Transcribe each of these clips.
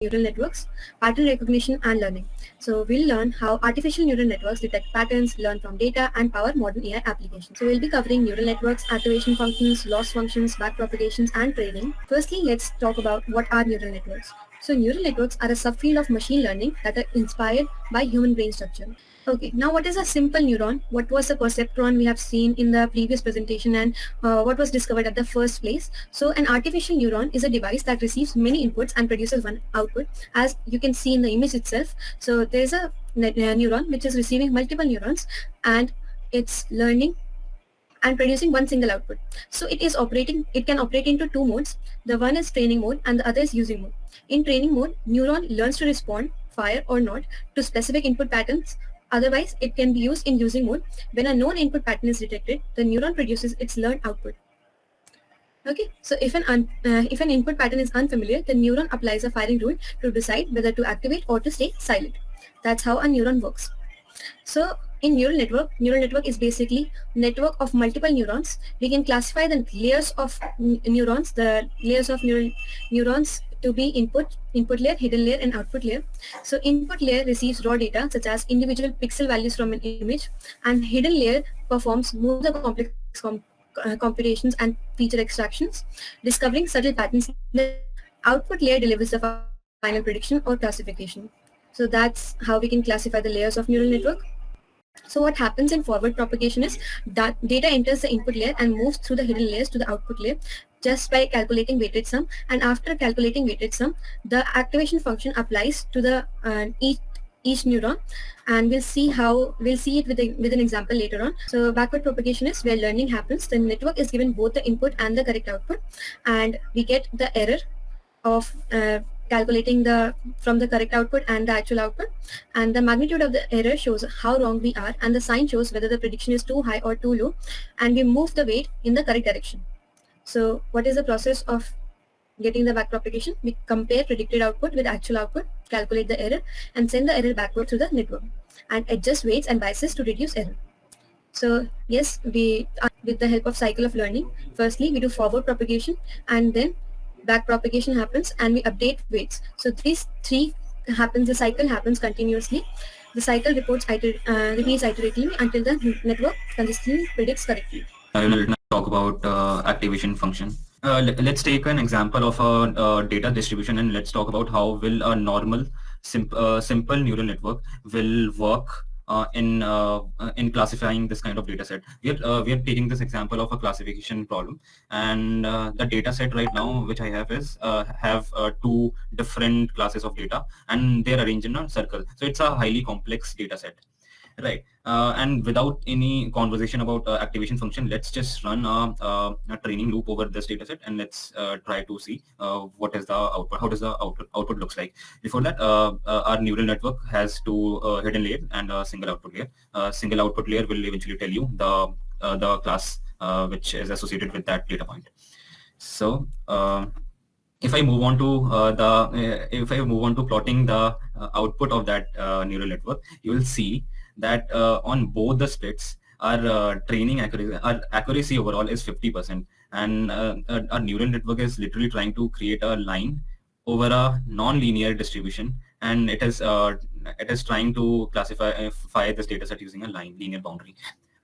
neural networks, pattern recognition and learning. So we'll learn how artificial neural networks detect patterns, learn from data and power modern AI applications. So we'll be covering neural networks, activation functions, loss functions, backpropagations and training. Firstly, let's talk about what are neural networks. So neural networks are a subfield of machine learning that are inspired by human brain structure. Okay, now what is a simple neuron? What was the perceptron we have seen in the previous presentation, and what was discovered at the first place? So an artificial neuron is a device that receives many inputs and produces one output, as you can see in the image itself. So there's a neuron which is receiving multiple neurons and it's learning and producing one single output. So it can operate into two modes. The one is training mode and the other is using mode. In training mode, neuron learns to respond, fire or not, to specific input patterns. Otherwise, it can be used in using mode. When a known input pattern is detected, the neuron produces its learned output. Okay, so if an input pattern is unfamiliar, the neuron applies a firing rule to decide whether to activate or to stay silent. That's how a neuron works. So in neural network is basically network of multiple neurons. We can classify the layers of neurons, the layers of neurons to be input layer, hidden layer and output layer. So input layer receives raw data such as individual pixel values from an image, and hidden layer performs more of the complex computations and feature extractions, discovering subtle patterns. The output layer delivers the final prediction or classification. So that's how we can classify the layers of neural network. So what happens in forward propagation is that data enters the input layer and moves through the hidden layers to the output layer just by calculating weighted sum. And after calculating weighted sum, the activation function applies to the each neuron, and we'll see it with an example later on. So backward propagation is where learning happens. The network is given both the input and the correct output, and we get the error of calculating from the correct output and the actual output, and the magnitude of the error shows how wrong we are, and the sign shows whether the prediction is too high or too low, and we move the weight in the correct direction. So what is the process of getting the backpropagation? We compare predicted output with actual output, calculate the error, and send the error backward to the network, and adjust weights and biases to reduce error. So yes, with the help of cycle of learning, firstly we do forward propagation, and then back propagation happens, and we update weights. So these three happens. The cycle happens continuously. The cycle repeats iteratively until the network consistently predicts correctly. I will now talk about activation function. Let's take an example of a data distribution, and let's talk about how will a normal simple neural network will work in classifying this kind of data set. We are taking this example of a classification problem, and the data set right now which I have is have two different classes of data, and they're arranged in a circle. So it's a highly complex data set. Right, and without any conversation about activation function, let's just run a training loop over this data set, and let's try to see what is the output, how does the output looks like. Before that, our neural network has two hidden layers and a single output layer. Single output layer will eventually tell you the class which is associated with that data point. So if I move on to plotting the output of that neural network, you will see that on both the splits, our training accuracy overall is 50%, and our neural network is literally trying to create a line over a non-linear distribution, and it is trying to classify this data set using a linear boundary.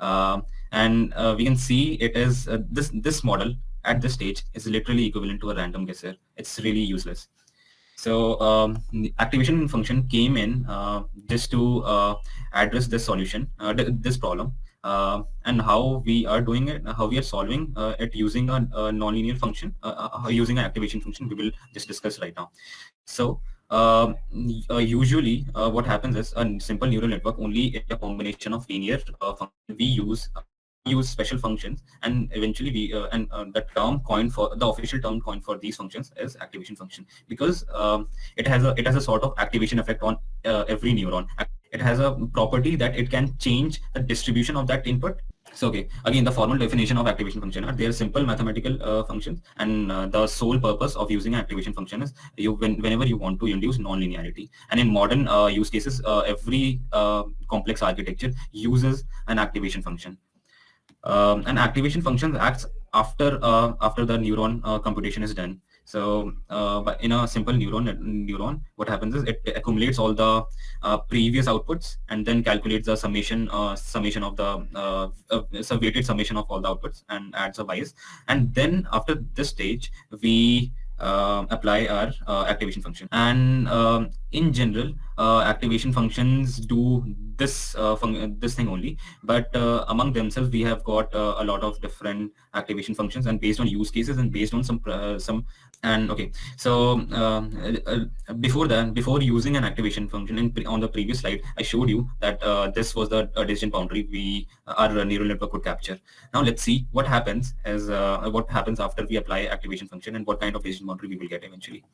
And we can see it is this model at this stage is literally equivalent to a random guesser. It's really useless. So the activation function came in just to address this solution, this problem, and how we are doing it, how we are solving it using a nonlinear function, using an activation function. We will just discuss right now. So usually what happens is a simple neural network only a combination of linear functions. We use special functions, and eventually we the official term coined for these functions is activation function, because it has a sort of activation effect on every neuron. It has a property that it can change the distribution of that input. So okay, again, the formal definition of activation function are they are simple mathematical functions, and the sole purpose of using an activation function is whenever you want to induce non-linearity. And in modern use cases, every complex architecture uses an activation function. An activation function acts after the neuron computation is done. So but in a simple neuron, what happens is it accumulates all the previous outputs and then calculates the summation of the it's a weighted summation of all the outputs and adds a bias. And then after this stage, we apply our activation function. And in general, activation functions do this thing only, but among themselves we have got a lot of different activation functions, and based on use cases and based on some. And okay, so before using an activation function on the previous slide, I showed you that this was the decision boundary our neural network could capture. Now let's see what happens after we apply activation function and what kind of decision boundary we will get eventually.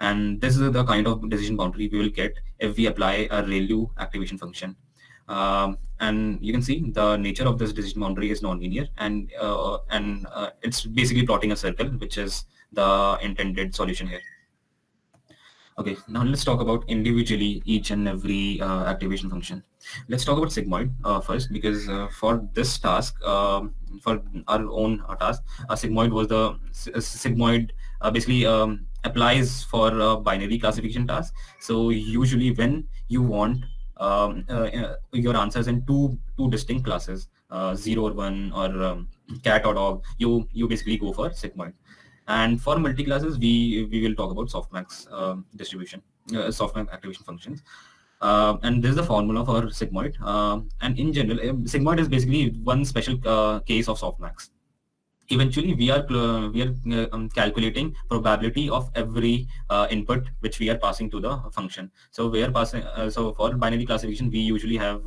And this is the kind of decision boundary we will get if we apply a ReLU activation function. And you can see the nature of this decision boundary is nonlinear, and it's basically plotting a circle, which is the intended solution here. Okay, now let's talk about individually each and every activation function. Let's talk about sigmoid first, because for this task, for our own task, sigmoid basically applies for a binary classification task. So usually when you want your answers in two distinct classes, 0 or 1, or cat or dog, you basically go for sigmoid. And for multi-classes, we will talk about softmax distribution, softmax activation functions. And this is the formula for sigmoid. And in general, sigmoid is basically one special case of softmax. Eventually, we are calculating probability of every input which we are passing to the function. So we are passing. So for binary classification, we usually have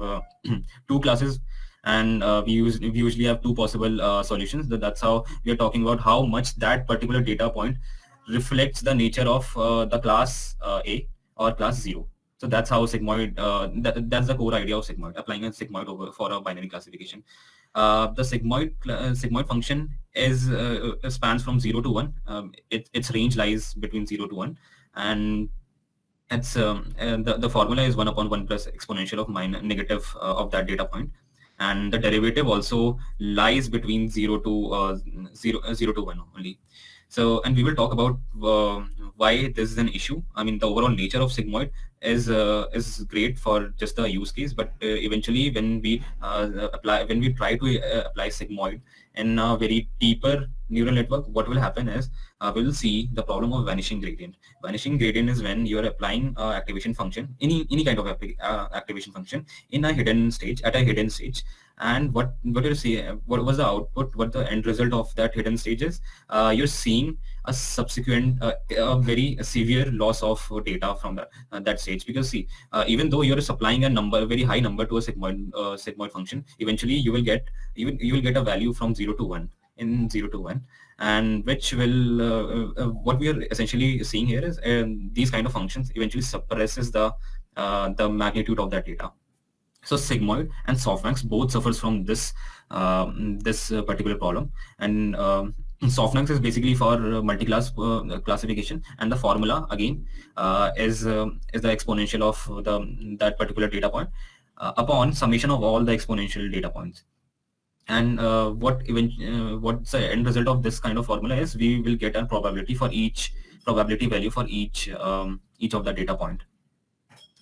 two classes, and we usually have two possible solutions. That's how we are talking about how much that particular data point reflects the nature of the class A or class 0. So that's how sigmoid. That's the core idea of sigmoid. Applying a sigmoid over for a binary classification. The sigmoid function is spans from 0 to 1. Its range lies between 0 to 1, and it's the formula is 1 upon 1 plus exponential of negative of that data point, and the derivative also lies between 0 to 0 to 1 only. So, and we will talk about why this is an issue. I mean, the overall nature of sigmoid is great for just the use case, but eventually when we try to apply sigmoid in a very deeper neural network, what will happen is we will see the problem of vanishing gradient. Vanishing gradient is when you are applying activation function, any kind of activation function in a hidden stage, at a hidden stage, and what you see, what was the output, what the end result of that hidden stage is, you're seeing a subsequent a very severe loss of data from that stage. Because see, even though you're supplying a very high number to a sigmoid function, eventually you will get a value from 0 to 1 in 0 to 1, and which will what we are essentially seeing here is these kind of functions eventually suppresses the magnitude of that data. So sigmoid and softmax both suffers from this particular problem. And softmax is basically for multi-class classification, and the formula again is the exponential of that particular data point upon summation of all the exponential data points. And what's the end result of this kind of formula is we will get a probability value for each of the data point.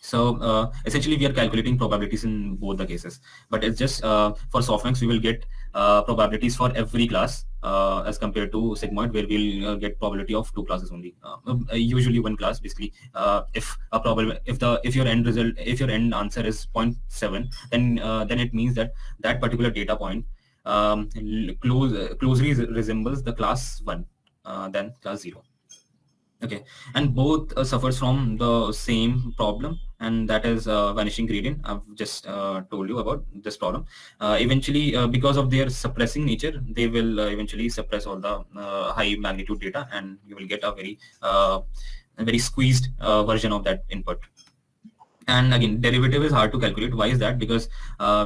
So essentially we are calculating probabilities in both the cases, but it's just for softmax we will get probabilities for every class as compared to sigmoid, where we'll get probability of two classes only, usually one class basically. If your end answer is 0.7, then it means that particular data point closely resembles the class 1 than class 0. Okay, and both suffers from the same problem, and that is vanishing gradient. I've just told you about this problem. Eventually, because of their suppressing nature, they will eventually suppress all the high magnitude data, and you will get a very squeezed version of that input. And again, derivative is hard to calculate. Why is that? Because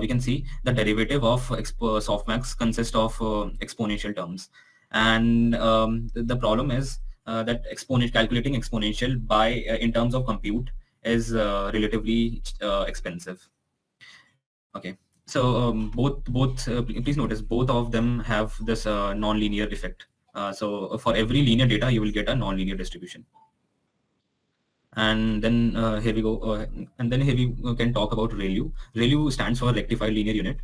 we can see the derivative of softmax consists of exponential terms, and the problem is that calculating exponential by in terms of compute is relatively expensive. Okay, so both please notice both of them have this non-linear effect. So for every linear data, you will get a non-linear distribution. And then here we go. And then here we can talk about ReLU. ReLU stands for Rectified Linear Unit.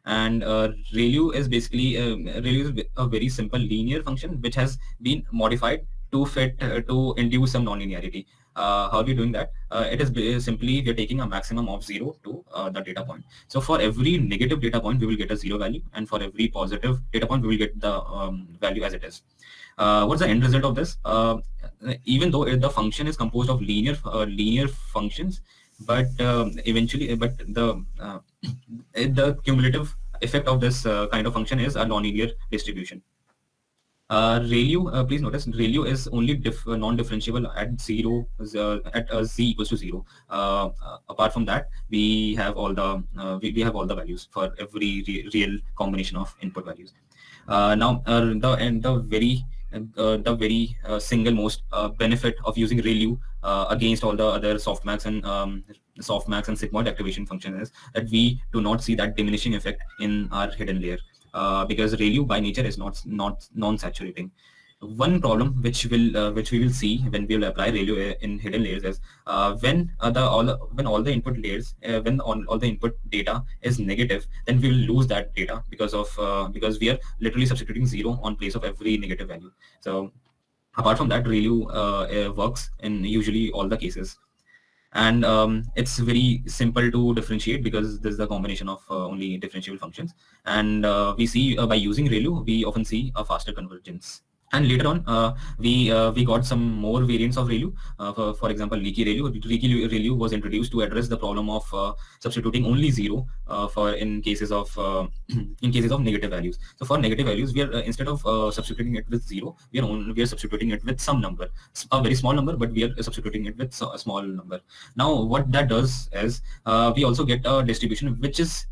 And ReLU is basically ReLU is a very simple linear function which has been modified to fit to induce some non-linearity. How are we doing that? It is simply we are taking a maximum of 0 to the data point. So for every negative data point, we will get a 0 value, and for every positive data point, we will get the value as it is. What's the end result of this? Even though the function is composed of linear functions, but eventually, but the cumulative effect of this kind of function is a nonlinear distribution. ReLU, please notice, ReLU is only non-differentiable at z equals to 0. Apart from that, we have all the we have all the values for every real combination of input values. Now, the very single most benefit of using ReLU against all the other softmax and sigmoid activation functions is that we do not see that diminishing effect in our hidden layer. Because ReLU by nature is not non-saturating. One problem which we will see when we will apply ReLU in hidden layers is when all the input layers when all the input data is negative, then we will lose that data because we are literally substituting 0 on place of every negative value. So apart from that, ReLU works in usually all the cases. And it's very simple to differentiate because this is a combination of only differentiable functions. And we see by using ReLU, we often see a faster convergence. And later on, we got some more variants of ReLU. For example, leaky ReLU. Leaky ReLU was introduced to address the problem of substituting only 0 for in cases of in cases of negative values. So for negative values, we are instead of substituting it with 0, we are substituting it with some number, a very small number, but we are substituting it with a small number. Now, what that does is we also get a distribution which is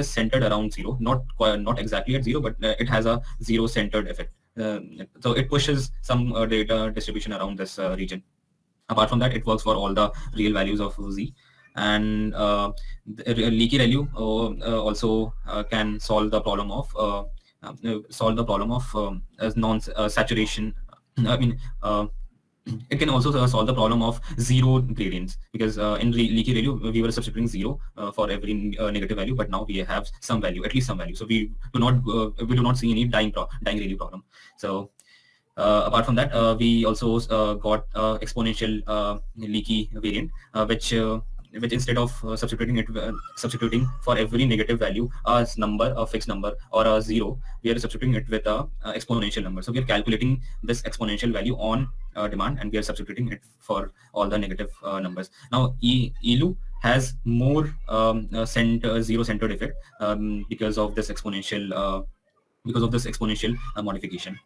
centered around 0, not exactly at 0, but it has a 0 centered effect. So it pushes some data distribution around this region. Apart from that, it works for all the real values of Z. And leaky ReLU also can solve the problem of non-saturation. I mean, it can also solve the problem of zero gradients, because in leaky ReLU we were substituting 0 for every negative value, but now we have some value, at least some value. So we do not see any dying ReLU problem. So apart from that, we also got exponential leaky variant, which instead of substituting for every negative value a fixed number, or a 0, we are substituting it with a exponential number. So we are calculating this exponential value on demand, and we are substituting it for all the negative numbers. Now, ELU has more zero centered effect because of this exponential modification.